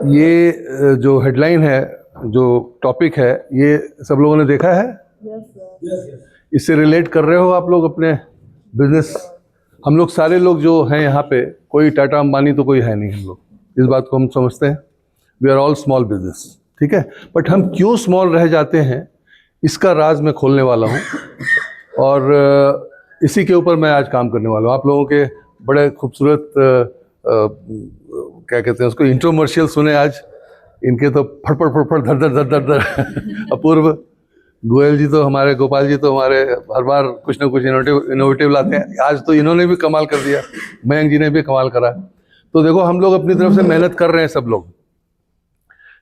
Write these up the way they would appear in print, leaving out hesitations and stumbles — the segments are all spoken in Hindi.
ये जो हेडलाइन है, जो टॉपिक है, ये सब लोगों ने देखा है? इससे रिलेट कर रहे हो आप लोग अपने बिजनेस? हम लोग सारे लोग जो हैं यहाँ पे, कोई टाटा अंबानी तो कोई है नहीं। हम लोग इस बात को हम समझते हैं, we are all small business, ठीक है। बट हम क्यों स्मॉल रह जाते हैं, इसका राज मैं खोलने वाला हूँ, और इसी के ऊपर मैं आज काम करने वाला हूँ। आप लोगों के बड़े खूबसूरत क्या कहते हैं उसको, इंट्रोमर्शियल सुने आज। इनके तो फड़फड़ फड़फड़ धर धर धर धर धर अपूर्व। गोयल जी तो हमारे, गोपाल जी तो हमारे हर बार कुछ ना कुछ इनोवेटिव लाते हैं। आज तो इन्होंने भी कमाल कर दिया, मयंक जी ने भी कमाल करा। तो देखो, हम लोग अपनी तरफ से मेहनत कर रहे हैं सब लोग,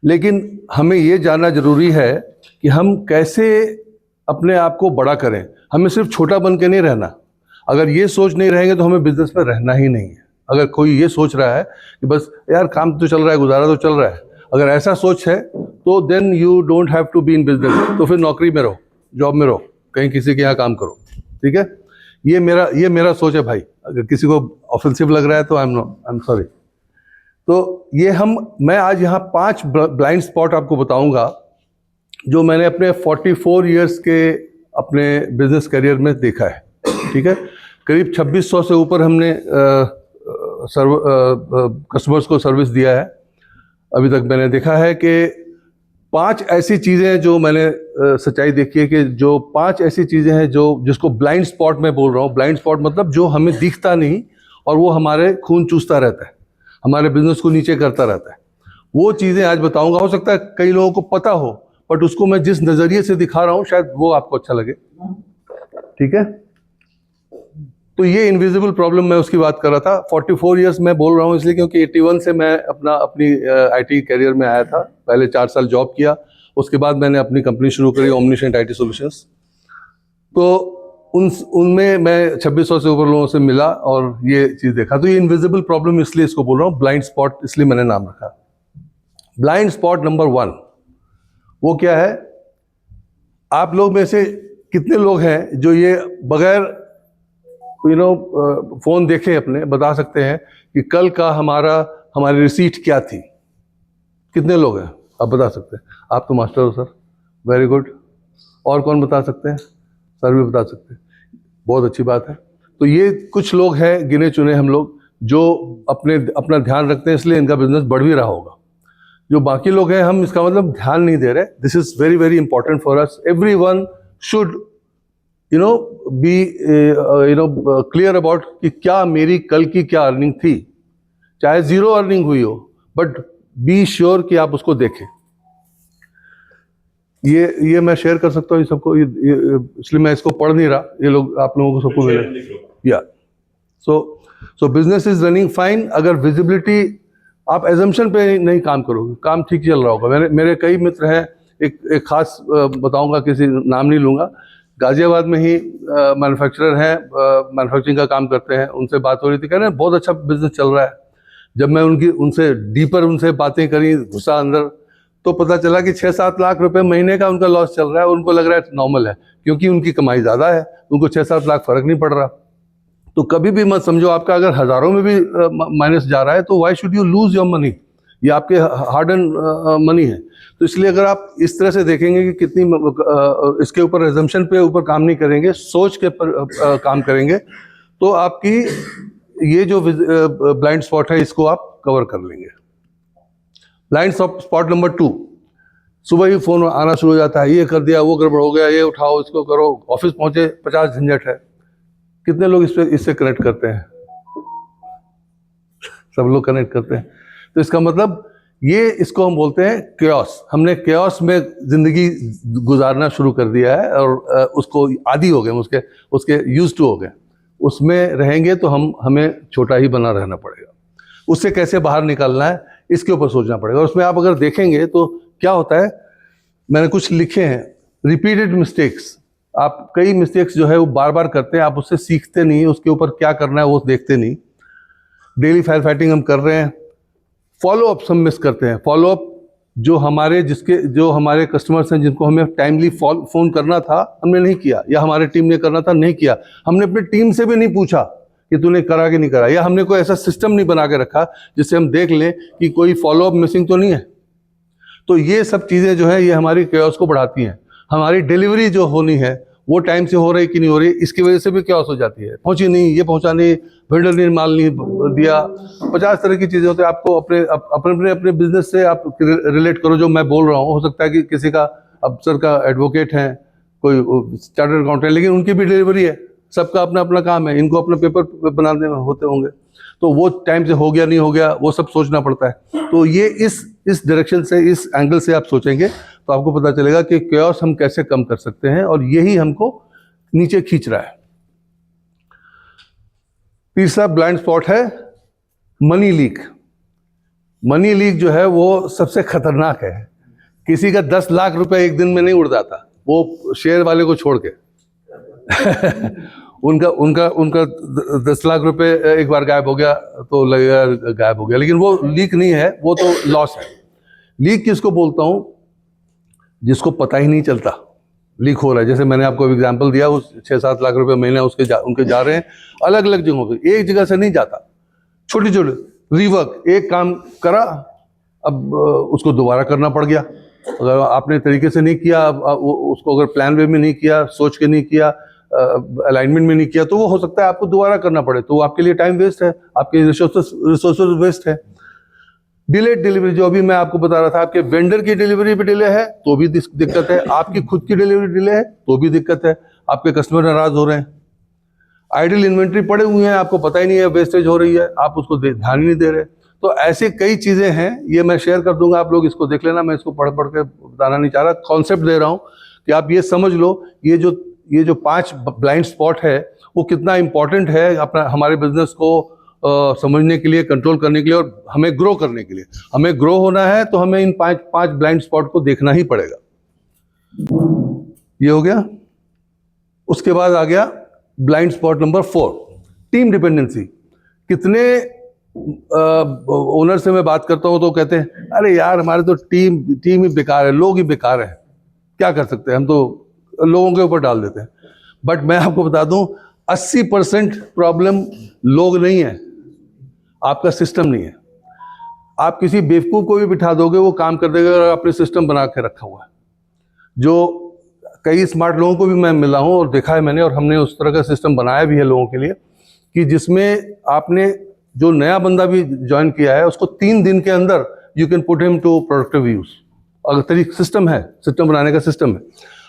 लेकिन हमें ये जानना जरूरी है कि हम कैसे अपने आप को बड़ा करें। हमें सिर्फ छोटा बन के नहीं रहना। अगर ये सोच नहीं रहेंगे तो हमें बिजनेस में रहना ही नहीं है। अगर कोई ये सोच रहा है कि बस यार काम तो चल रहा है, गुजारा तो चल रहा है, अगर ऐसा सोच है तो then you don't have to be in business. तो फिर नौकरी में रहो, जॉब में रहो, कहीं किसी के यहाँ काम करो, ठीक है। ये मेरा सोच है भाई। अगर किसी को ऑफेंसिव लग रहा है तो आई एम सॉरी। तो मैं आज यहाँ 5 ब्लाइंड स्पॉट आपको बताऊंगा जो मैंने अपने 44 इयर्स के अपने बिजनेस करियर में देखा है, ठीक है। करीब 2600 से ऊपर हमने कस्टमर्स को सर्विस दिया है। अभी तक मैंने देखा है कि 5 ऐसी चीज़ें जो मैंने सच्चाई देखी है, कि जो 5 ऐसी चीज़ें हैं जो जिसको ब्लाइंड स्पॉट में बोल रहा हूँ। ब्लाइंड स्पॉट मतलब जो हमें दिखता नहीं और वो हमारे खून चूसता रहता है, हमारे बिजनेस को नीचे करता रहता है। वो चीज़ें आज बताऊंगा। हो सकता है कई लोगों को पता हो, बट उसको मैं जिस नज़रिए से दिखा रहा हूँ शायद वो आपको अच्छा लगे, ठीक है। तो ये इनविजिबल प्रॉब्लम, मैं उसकी बात कर रहा था। 44 इयर्स मैं बोल रहा हूँ इसलिए क्योंकि 81 से मैं अपनी आईटी करियर में आया था। पहले 4 साल जॉब किया, उसके बाद मैंने अपनी कंपनी शुरू करी, ओमनिसेंट आईटी सॉल्यूशंस। तो उनमें मैं 2600 से ऊपर लोगों से मिला और ये चीज़ देखा। तो ये इनविजिबल प्रॉब्लम इसलिए इसको बोल रहा हूँ, ब्लाइंड स्पॉट इसलिए मैंने नाम रखा। ब्लाइंड स्पॉट नंबर 1 वो क्या है? आप लोग में से कितने लोग हैं जो ये बगैर फोन देखे अपने बता सकते हैं कि कल का हमारी रिसीट क्या थी? कितने लोग हैं आप बता सकते हैं? आप तो मास्टर हो सर, वेरी गुड। और कौन बता सकते हैं? सर भी बता सकते हैं, बहुत अच्छी बात है। तो ये कुछ लोग हैं गिने चुने हम लोग जो अपना ध्यान रखते हैं, इसलिए इनका बिजनेस बढ़ भी रहा होगा। जो बाकी लोग हैं, हम इसका मतलब ध्यान नहीं दे रहे। This is very very important for us. Everyone should be clear about कि क्या मेरी कल की क्या अर्निंग थी, चाहे 0 अर्निंग हुई हो, बट बी श्योर कि आप उसको देखें। ये मैं शेयर कर सकता हूँ ये सबको, इसलिए मैं इसको पढ़ नहीं रहा। ये लोग आप लोगों को सबको मिले या सो बिजनेस इज रनिंग फाइन। अगर विजिबिलिटी, आप एजम्पशन पे नहीं काम करोगे, काम ठीक चल रहा होगा। मेरे कई मित्र हैं, एक खास बताऊंगा, किसी नाम नहीं लूंगा, गाजियाबाद में ही मैन्युफैक्चरर हैं, मैन्युफैक्चरिंग का काम करते हैं। उनसे बात हो रही थी, कह रहे हैं बहुत अच्छा बिजनेस चल रहा है। जब मैं उनसे बातें करी, घुसा अंदर, तो पता चला कि 6-7 लाख रुपए महीने का उनका लॉस चल रहा है। उनको लग रहा है नॉर्मल है, क्योंकि उनकी कमाई ज़्यादा है, उनको 6-7 लाख फर्क नहीं पड़ रहा। तो कभी भी मत समझो आपका अगर हज़ारों में भी माइनस जा रहा है तो why should you lose your money. ये आपके हार्ड एंड मनी है। तो इसलिए अगर आप इस तरह से देखेंगे कि कितनी इसके ऊपर एजम्पशन पे ऊपर काम नहीं करेंगे, सोच के काम करेंगे, तो आपकी ये जो ब्लाइंड स्पॉट है इसको आप कवर कर लेंगे। ब्लाइंड स्पॉट नंबर 2, सुबह ही फोन आना शुरू हो जाता है, ये कर दिया, वो गड़बड़ हो गया, ये उठाओ, इसको करो। ऑफिस पहुंचे 50 झंझट है। कितने लोग इससे कनेक्ट करते हैं? सब लोग कनेक्ट करते हैं। तो इसका मतलब इसको हम बोलते हैं केओस। हमने केओस में जिंदगी गुजारना शुरू कर दिया है और उसको आदी हो गए, उसके यूज टू हो गए। उसमें रहेंगे तो हमें छोटा ही बना रहना पड़ेगा। उससे कैसे बाहर निकलना है इसके ऊपर सोचना पड़ेगा। और उसमें आप अगर देखेंगे तो क्या होता है, मैंने कुछ लिखे हैं, रिपीटेड मिस्टेक्स। आप कई मिस्टेक्स जो है वो बार बार करते हैं, आप उससे सीखते नहीं, उसके ऊपर क्या करना है वो देखते नहीं। डेली फायर फाइटिंग हम कर रहे हैं, फॉलोअप हम मिस करते हैं। फॉलोअप जो हमारे कस्टमर्स हैं, जिनको हमें टाइमली फ़ोन करना था, हमने नहीं किया, या हमारे टीम ने करना था, नहीं किया। हमने अपनी टीम से भी नहीं पूछा कि तूने करा कि नहीं करा, या हमने कोई ऐसा सिस्टम नहीं बना के रखा जिससे हम देख लें कि कोई फॉलो अप मिसिंग तो नहीं है। तो ये सब चीज़ें जो है ये हमारी केओस को बढ़ाती हैं। हमारी डिलीवरी जो होनी है वो टाइम से हो रही कि नहीं हो रही, इसकी वजह से भी केओस हो जाती है। पहुंची नहीं, ये पहुंचा नहीं, वेंडर ने माल नहीं दिया, 50 तरह की चीज़ें होती है। आपको अपने अपने अपने बिजनेस से आप रिलेट करो जो मैं बोल रहा हूँ। हो सकता है कि किसी का अफसर का एडवोकेट है, कोई चार्टर्ड अकाउंटेंट, लेकिन उनकी भी डिलीवरी है, सबका अपना अपना काम है, इनको अपने पेपर बनाने होते होंगे, तो वो टाइम से हो गया नहीं हो गया वो सब सोचना पड़ता है। तो ये इस डायरेक्शन से, इस एंगल से आप सोचेंगे तो आपको पता चलेगा कि केओस हम कैसे कम कर सकते हैं, और यही हमको नीचे खींच रहा है। तीसरा ब्लाइंड स्पॉट है मनी लीक। मनी लीक जो है वो सबसे खतरनाक है। किसी का 10 लाख रुपए एक दिन में नहीं उड़ जाता, वो शेयर वाले को छोड़ के उनका 10 लाख रुपए एक बार गायब हो गया तो लगेगा गायब हो गया, लेकिन वो लीक नहीं है, वो तो लॉस है। लीक किसको बोलता हूं? जिसको पता ही नहीं चलता लीक हो रहा है। जैसे मैंने आपको एग्जांपल दिया, उस 6-7 लाख रुपए महीने उनके जा रहे हैं अलग अलग जगहों पे, एक जगह से नहीं जाता। छोटे छोटे रिवर्क, एक काम करा, अब उसको दोबारा करना पड़ गया। अगर आपने तरीके से नहीं किया, उसको अगर प्लान वे में नहीं किया, सोच के नहीं किया, अलाइनमेंट में नहीं किया, तो वो हो सकता है आपको दोबारा करना पड़े, तो आपके लिए टाइम वेस्ट है, आपके रिसोर्सेज वेस्ट है। डिलेड डिलीवरी, जो अभी मैं आपको बता रहा था, आपके वेंडर की डिलीवरी पे डिले है तो भी दिक्कत है, आपकी खुद की डिलीवरी डिले है तो भी दिक्कत है, आपके कस्टमर नाराज हो रहे हैं। आइडल इन्वेंट्री पड़े हुए हैं, आपको पता ही नहीं है, वेस्टेज हो रही है, आप उसको ध्यान ही नहीं दे रहे। तो ऐसे कई चीजें हैं, ये मैं शेयर कर दूंगा, आप लोग इसको देख लेना, मैं इसको पढ़ के बताना नहीं चाह रहा, कॉन्सेप्ट दे रहा हूं कि आप ये समझ लो, ये जो 5 ब्लाइंड स्पॉट है वो कितना इंपॉर्टेंट है अपना हमारे बिजनेस को समझने के लिए, कंट्रोल करने के लिए, और हमें ग्रो करने के लिए। हमें ग्रो होना है तो हमें इन 5 ब्लाइंड स्पॉट को देखना ही पड़ेगा। ये हो गया। उसके बाद आ गया blind spot number 4, team dependency. कितने ओनर से मैं बात करता हूं तो कहते हैं अरे यार हमारे तो टीम ही बेकार है, लोग ही बेकार है, क्या कर सकते हैं, हम तो लोगों के ऊपर डाल देते हैं। बट मैं आपको बता दूं 80% प्रॉब्लम लोग नहीं है, आपका सिस्टम नहीं है। आप किसी बेवकूफ को भी बिठा दोगे वो काम कर देगा अगर आपने सिस्टम बना के रखा हुआ है। जो कई स्मार्ट लोगों को भी मैं मिला हूं और देखा है मैंने, और हमने उस तरह का सिस्टम बनाया भी है लोगों के लिए कि जिसमें आपने जो नया बंदा भी ज्वाइन किया है उसको 3 दिन के अंदर you can put him to productive use. अगर सिस्टम है, सिस्टम बनाने का सिस्टम है,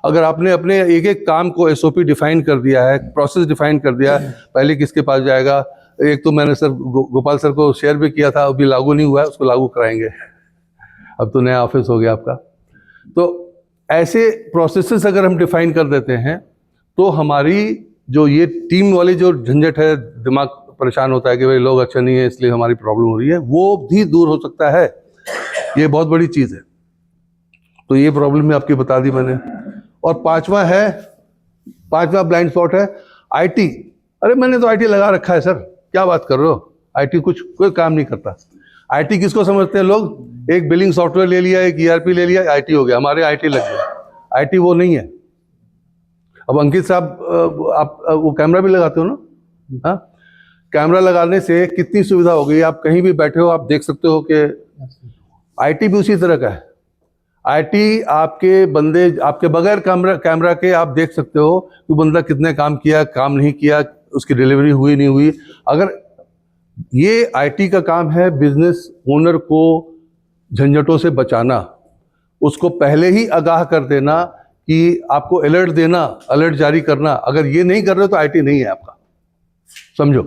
अगर आपने अपने एक एक काम को एसओपी डिफाइन कर दिया है, प्रोसेस डिफाइन कर दिया है, पहले किसके पास जाएगा, एक तो मैंने सर गोपाल सर को शेयर भी किया था, अभी लागू नहीं हुआ है, उसको लागू कराएंगे, अब तो नया ऑफिस हो गया आपका। तो ऐसे प्रोसेसेस अगर हम डिफाइन कर देते हैं तो हमारी जो ये टीम वाली जो झंझट है, दिमाग परेशान होता है कि भाई लोग अच्छे नहीं है इसलिए हमारी प्रॉब्लम हो रही है, वो भी दूर हो सकता है। ये बहुत बड़ी चीज़ है। तो ये प्रॉब्लम भी आपकी बता दी मैंने। और पांचवा ब्लाइंड स्पॉट है आईटी। अरे मैंने तो आईटी लगा रखा है सर, क्या बात कर रहे हो, आईटी कोई काम नहीं करता। आईटी किसको समझते हैं लोग, एक बिलिंग सॉफ्टवेयर ले लिया, एक ईआरपी ले लिया, आईटी हो गया, हमारे आईटी लग गया। आईटी वो नहीं है। अब अंकित साहब आप वो कैमरा भी लगाते हो ना, हाँ, कैमरा लगाने से कितनी सुविधा हो गई, आप कहीं भी बैठे हो आप देख सकते हो कि आईटी भी उसी तरह का है। आईटी आपके बंदे, आपके बगैर कैमरा के आप देख सकते हो कि बंदा कितने काम किया, काम नहीं किया, उसकी डिलीवरी हुई नहीं हुई। अगर ये आईटी का काम है बिजनेस ओनर को झंझटों से बचाना, उसको पहले ही आगाह कर देना कि आपको अलर्ट देना, अलर्ट जारी करना। अगर ये नहीं कर रहे हो तो आईटी नहीं है आपका, समझो।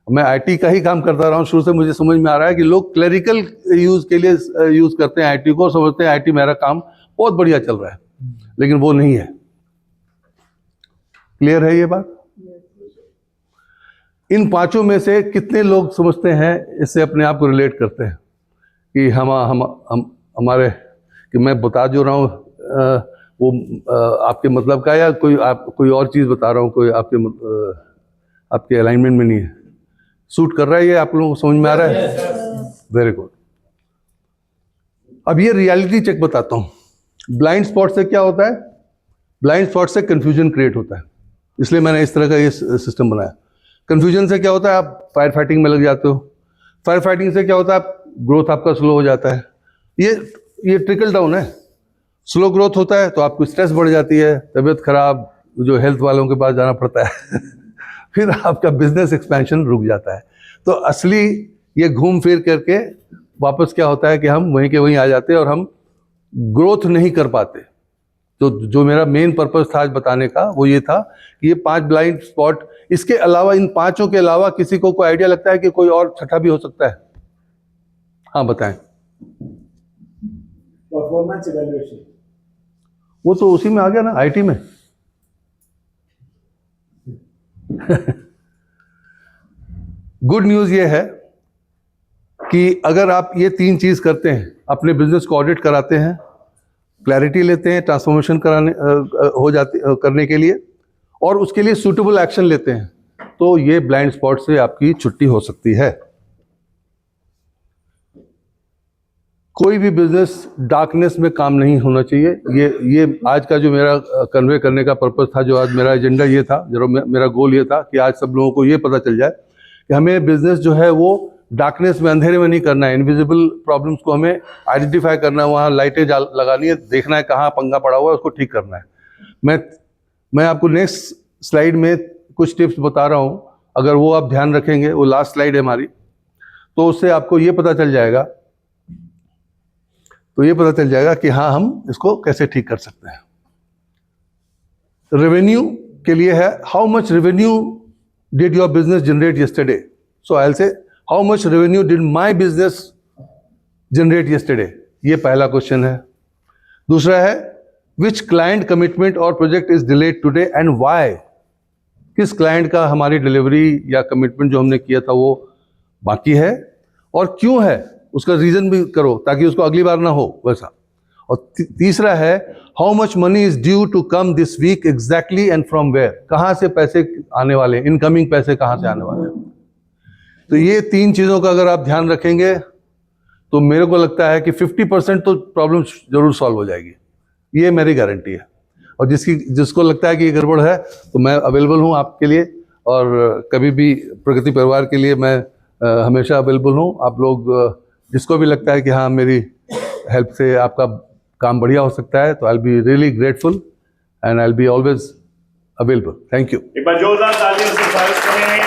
मैं आईटी का ही काम करता रहा हूँ शुरू से, मुझे समझ में आ रहा है कि लोग क्लरिकल यूज के लिए यूज करते हैं आईटी को, समझते हैं आईटी मेरा काम बहुत बढ़िया चल रहा है, लेकिन वो नहीं है। क्लियर है ये बात? इन 5 में से कितने लोग समझते हैं, इससे अपने आप को रिलेट करते हैं कि हमारे, कि मैं बता जो रहा हूँ वो आपके मतलब का, या कोई और चीज़ बता रहा हूँ, कोई आपके अलाइनमेंट में नहीं है, सूट कर रहा है, ये आप लोगों को समझ में आ रहा है? Very good. अब ये रियलिटी चेक बताता हूँ। ब्लाइंड स्पॉट से क्या होता है, ब्लाइंड स्पॉट से कंफ्यूजन क्रिएट होता है, इसलिए मैंने इस तरह का ये सिस्टम बनाया। कन्फ्यूजन से क्या होता है, आप फायर फाइटिंग में लग जाते हो। फायर फाइटिंग से क्या होता है, आप ग्रोथ आपका स्लो हो जाता है। ये ट्रिकल डाउन है। स्लो ग्रोथ होता है तो आपको स्ट्रेस बढ़ जाती है, तबीयत खराब, जो हेल्थ वालों के पास जाना पड़ता है फिर आपका बिजनेस एक्सपेंशन रुक जाता है। तो असली ये घूम फिर करके वापस क्या होता है कि हम वहीं के वहीं आ जाते हैं और हम ग्रोथ नहीं कर पाते। तो जो मेरा मेन पर्पस था आज बताने का वो ये था कि ये 5 ब्लाइंड स्पॉट, इसके अलावा, इन 5 के अलावा किसी को कोई आइडिया लगता है कि कोई और छठा भी हो सकता है? हाँ बताएं। परफॉर्मेंस इवैल्यूएशन, वो तो उसी में आ गया ना, आईटी में। गुड न्यूज ये है कि अगर आप ये 3 चीज करते हैं, अपने बिजनेस को ऑडिट कराते हैं, क्लैरिटी लेते हैं ट्रांसफॉर्मेशन करने के लिए, और उसके लिए सूटेबल एक्शन लेते हैं, तो ये ब्लाइंड स्पॉट से आपकी छुट्टी हो सकती है। कोई भी बिजनेस डार्कनेस में काम नहीं होना चाहिए। ये आज का जो मेरा कन्वे करने का पर्पस था, जो आज मेरा एजेंडा ये था, जो मेरा गोल ये था कि आज सब लोगों को ये पता चल जाए कि हमें बिजनेस जो है वो डार्कनेस में, अंधेरे में नहीं करना है। इनविजिबल प्रॉब्लम्स को हमें आइडेंटिफाई करना है, वहाँ लाइटें लगानी है, देखना है कहाँ पंगा पड़ा हुआ है, उसको ठीक करना है। मैं आपको नेक्स्ट स्लाइड में कुछ टिप्स बता रहा हूँ, अगर वो आप ध्यान रखेंगे, वो लास्ट स्लाइड है हमारी, तो उससे आपको ये पता चल जाएगा, कि हाँ हम इसको कैसे ठीक कर सकते हैं। रेवेन्यू के लिए है, how much revenue did your business generate yesterday? So I will say how much revenue did my business generate yesterday? ये पहला क्वेश्चन है। दूसरा है विच क्लाइंट कमिटमेंट और project is delayed today and why? किस क्लाइंट का हमारी डिलीवरी या कमिटमेंट जो हमने किया था वो बाकी है और क्यों है, उसका रीजन भी करो ताकि उसको अगली बार ना हो वैसा। और तीसरा है how much money is due to come this week exactly and from where? कहाँ से पैसे आने वाले हैं, इनकमिंग पैसे कहाँ से आने वाले हैं? तो ये 3 चीज़ों का अगर आप ध्यान रखेंगे तो मेरे को लगता है कि 50% तो प्रॉब्लम जरूर सॉल्व हो जाएगी। ये मेरी गारंटी है। और जिसको लगता है कि ये गड़बड़ है तो मैं अवेलेबल हूँ आपके लिए, और कभी भी प्रगति परिवार के लिए मैं हमेशा अवेलेबल हूँ। आप लोग जिसको भी लगता है कि हाँ मेरी हेल्प से आपका काम बढ़िया हो सकता है, तो I will be really grateful and I will be always available. Thank you. एक बार जोरदार तालियों से स्वागत करें